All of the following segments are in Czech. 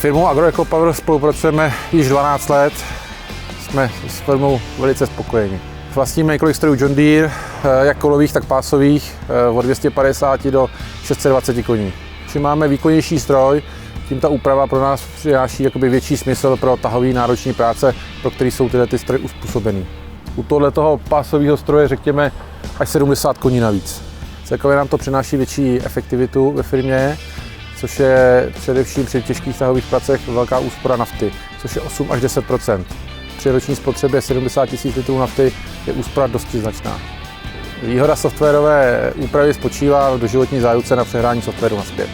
firmou AgroEcoPower spolupracujeme již 12 let. Jsme s firmou velice spokojeni. Vlastníme několik strojů John Deere, jak kolových, tak pásových, od 250 do 620 koní. Čím máme výkonnější stroj, tím ta úprava pro nás přináší větší smysl pro tahový náročné práce, pro které jsou tyhle stroje uspůsobený. U tohoto pásového stroje řekněme až 70 koní navíc. Celkově nám to přináší větší efektivitu ve firmě, což je především při těžkých tahových pracech velká úspora nafty, což je 8 až 10 %. Při roční spotřebě 70 000 litrů nafty je úspora dosti značná. Výhoda softwarové úpravy spočívá v doživotní záruce na přehrání softwaru nazpět.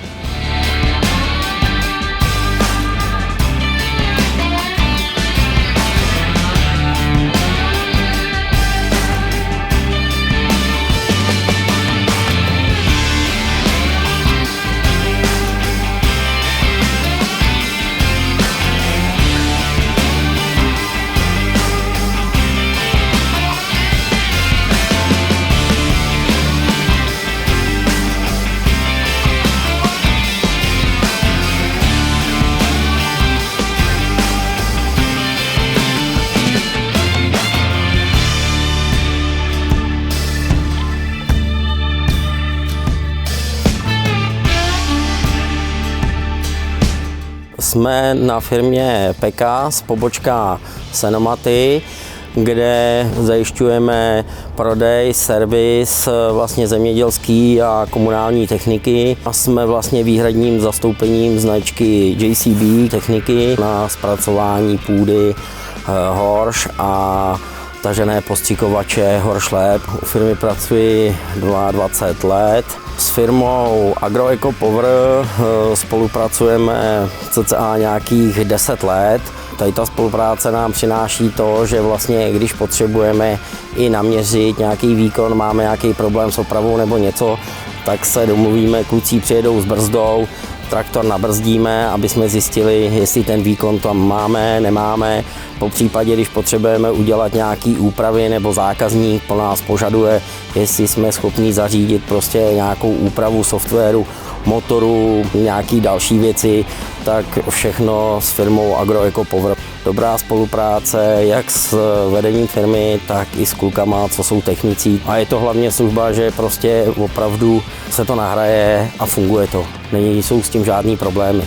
Jsme na firmě Pekas, pobočka Senomaty, kde zajišťujeme prodej, servis vlastně zemědělský a komunální techniky. A jsme vlastně výhradním zastoupením značky JCB techniky na zpracování půdy, horš a tažené postřikovače Horšlep. U firmy pracuji 22 let. S firmou AgroEcoPower spolupracujeme cca nějakých 10 let. Tady ta spolupráce nám přináší to, že vlastně když potřebujeme i naměřit nějaký výkon, máme nějaký problém s opravou nebo něco, tak se domluvíme, kluci přijedou s brzdou, traktor nabrzdíme, aby jsme zjistili, jestli ten výkon tam máme, nemáme. Po případě, když potřebujeme udělat nějaké úpravy nebo zákazník po nás požaduje, jestli jsme schopni zařídit prostě nějakou úpravu softwaru, motoru, nějaké další věci, tak všechno s firmou AgroEcoPower. Dobrá spolupráce jak s vedením firmy, tak i s klukama, co jsou technici. A je to hlavně služba, že prostě opravdu se to nahraje a funguje to. Nejsou s tím žádný problémy.